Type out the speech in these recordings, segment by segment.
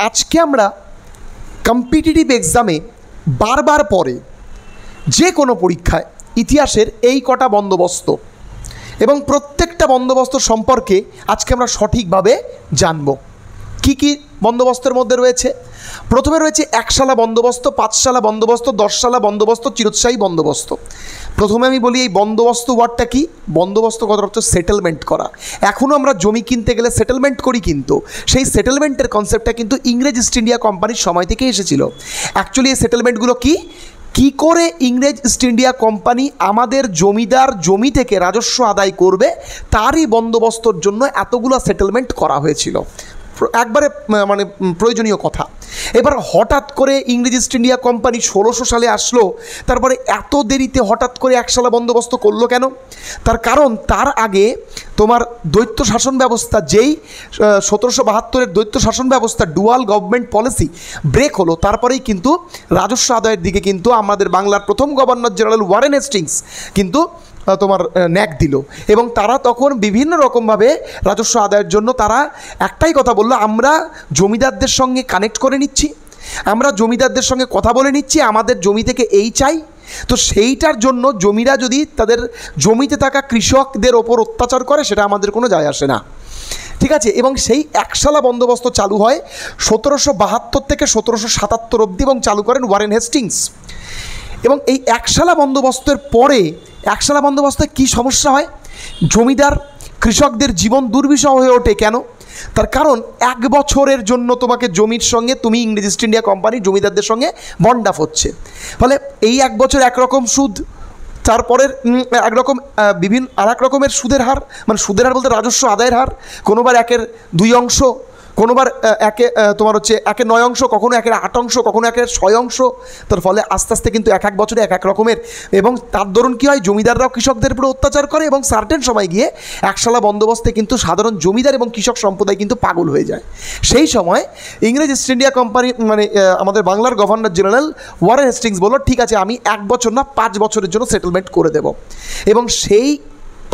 আজকে আমরা কম্পিটিটিভ এক্সামে বারবার পড়ে যে কোনো পরীক্ষায় ইতিহাসের এই কটা বন্দোবস্ত এবং প্রত্যেকটা বন্দোবস্ত সম্পর্কে আজকে আমরা সঠিকভাবে জানব। কি কি বন্দোবস্তের মধ্যে রয়েছে? প্রথমে রয়েছে একশালা বন্দোবস্ত, পাঁচশালা বন্দোবস্ত, 10 শালা বন্দোবস্ত, চিরস্থায়ী বন্দোবস্ত। প্রথমে আমি বলি এই বন্দোবস্ত ওয়ার্ডটা কি। বন্দোবস্ত কথাটা হচ্ছে সেটেলমেন্ট করা। এখনও আমরা জমি কিনতে গেলে সেটেলমেন্ট করি, কিন্তু সেই সেটেলমেন্টের কনসেপ্টটা কিন্তু ইংরেজ ইস্ট ইন্ডিয়া কোম্পানির সময় থেকে এসেছিল। অ্যাকচুয়ালি এই সেটেলমেন্টগুলো কি করে ইংরেজ ইস্ট ইন্ডিয়া কোম্পানি আমাদের জমিদার জমি থেকে রাজস্ব আদায় করবে তারই বন্দোবস্তর জন্য এতগুলো সেটেলমেন্ট করা হয়েছিল। একবারে মানে প্রয়োজনীয় কথা। এবার হঠাৎ করে ইংরেজ ইস্ট ইন্ডিয়া কোম্পানি 1600 সালে আসলো, তারপরে এত দেরিতে হঠাৎ করে একশালা বন্দোবস্ত করলো কেন? তার কারণ তার আগে তোমার দৈত্য শাসন ব্যবস্থা, যেই 1772-এর দৈত্য শাসন ব্যবস্থা ডুয়াল গভর্নমেন্ট পলিসি ব্রেক হলো, তারপরেই কিন্তু রাজস্ব আদায়ের দিকে কিন্তু আমাদের বাংলার প্রথম গভর্নর জেনারেল ওয়ারেন হেস্টিংস কিন্তু তোমার ন্যাক দিল। এবং তারা তখন বিভিন্ন রকমভাবে রাজস্ব আদায়ের জন্য তারা একটাই কথা বললো, আমরা জমিদারদের সঙ্গে কানেক্ট করে নিচ্ছি, আমরা জমিদারদের সঙ্গে কথা বলে নিচ্ছি, আমাদের জমি থেকে এই চাই। তো সেইটার জন্য জমিরা যদি তাদের জমিতে থাকা কৃষকদের ওপর অত্যাচার করে সেটা আমাদের কোনো যায় আসে না, ঠিক আছে। এবং সেই একশালা বন্দোবস্ত চালু হয় 1772 থেকে 1777 অবধি এবং চালু করেন ওয়ারেন হেস্টিংস। এবং এই একশালা বন্দোবস্তের পরে একশালা বন্দোবস্তে কী সমস্যা হয়? জমিদার কৃষকদের জীবন দুর্বিষহ হয়ে ওঠে। কেন? তার কারণ 1 বছরের জন্য তোমাকে জমির সঙ্গে তুমি ইংরেজ ইস্ট ইন্ডিয়া কোম্পানির জমিদারদের সঙ্গে বন্ড আপ হচ্ছে। ফলে এই 1 বছর একরকম সুদ, তারপরের একরকম বিভিন্ন আর এক রকমের সুদের হার, মানে সুদের হার বলতে রাজস্ব আদায়ের হার, কোনোবার 1/2 অংশ, কোনোবার তোমার হচ্ছে 1/9 অংশ, কখনো 1/8 অংশ, কখনো 1/6 অংশ। তার ফলে আস্তে আস্তে কিন্তু এক বছরে এক রকমের। এবং তার দরুন কী হয়, জমিদাররাও কৃষকদের উপরে অত্যাচার করে এবং সার্টেন সময় গিয়ে একশালা বন্দোবস্তে কিন্তু সাধারণ জমিদার এবং কৃষক সম্প্রদায় কিন্তু পাগল হয়ে যায়। সেই সময় ইংরেজ ইস্ট ইন্ডিয়া কোম্পানি মানে আমাদের বাংলার গভর্নর জেনারেল ওয়ারেন হেস্টিংস বলল, ঠিক আছে আমি 1 বছর না 5 বছরের জন্য সেটেলমেন্ট করে দেব। এবং সেই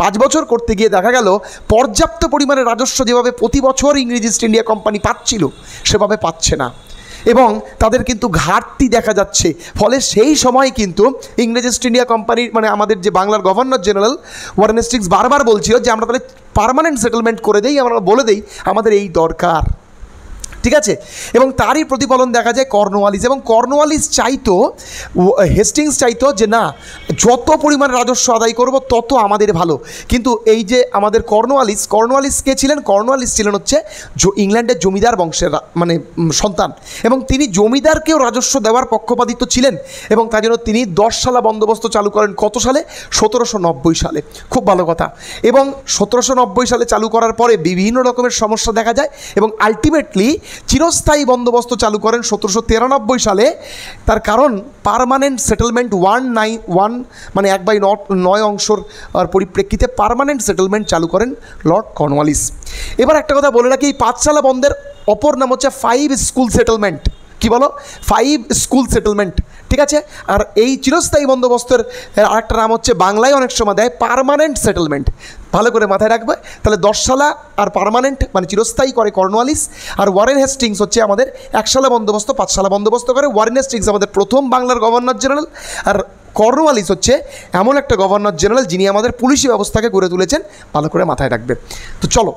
5 বছর করতে গিয়ে দেখা গেল পর্যাপ্ত পরিমাণে রাজস্ব যেভাবে প্রতি বছর ইংরেজ ইস্ট ইন্ডিয়া কোম্পানি পাচ্ছিল সেভাবে পাচ্ছে না এবং তাদের কিন্তু ঘাটতি দেখা যাচ্ছে। ফলে সেই সময় কিন্তু ইংরেজ ইস্ট ইন্ডিয়া কোম্পানির মানে আমাদের যে বাংলার গভর্নর জেনারেল ওয়ারেন হেস্টিংস বারবার বলছিল যে আমরা তাহলে পার্মানেন্ট সেটেলমেন্ট করে দেই, আমরা বলে দেই আমাদের এই দরকার, ঠিক আছে। এবং তারই প্রতিফলন দেখা যায় কর্নওয়ালিস। এবং কর্নওয়ালিস চাইতো, হেস্টিংস চাইতো যে না, যত পরিমাণ রাজস্ব আদায় করব তত আমাদের ভালো। কিন্তু এই যে আমাদের কর্নওয়ালিস কে ছিলেন? কর্নওয়ালিস ছিলেন হচ্ছে ইংল্যান্ডের জমিদার বংশের মানে সন্তান, এবং তিনি জমিদারকেও রাজস্ব দেওয়ার পক্ষপাতিত্ব ছিলেন। এবং তাই জন্য তিনি 10 শালা বন্দোবস্ত চালু করেন। কত সালে? 1790 সালে। খুব ভালো কথা। এবং 1790 সালে চালু করার পরে বিভিন্ন রকমের সমস্যা দেখা যায় এবং আলটিমেটলি চিরস্থায়ী বন্দোবস্ত চালু করেন 1793 সালে। তার কারণ পার্মানেন্ট সেটেলমেন্ট 1/9 মানে 1/9 অংশর পরিপ্রেক্ষিতে পার্মানেন্ট সেটেলমেন্ট চালু করেন লর্ড কর্নওয়ালিস। এবার একটা কথা বলে রাখি, এই 5 শালা বন্দের অপর নাম হচ্ছে 5 স্কুল সেটেলমেন্ট। কি বলো? 5 স্কুল সেটেলমেন্ট, ঠিক আছে। আর এই চিরস্থায়ী বন্দোবস্তের আরেকটা নাম হচ্ছে বাংলায় অনেক সময় দেয় পার্মানেন্ট সেটেলমেন্ট। ভালো করে মাথায় রাখবে। তাহলে 10 শালা আর পার্মানেন্ট মানে চিরস্থায়ী করে কর্নওয়ালিস, আর ওয়ারেন হেস্টিংস হচ্ছে আমাদের 1 শালা বন্দোবস্ত 5 শালা বন্দোবস্ত করে। ওয়ারেন হেস্টিংস আমাদের প্রথম বাংলার গভর্নর জেনারেল, আর কর্নওয়ালিস হচ্ছে এমন একটা গভর্নর জেনারেল যিনি আমাদের পুলিশি ব্যবস্থাকে গড়ে তুলেছেন। ভালো করে মাথায় রাখবে। তো চলো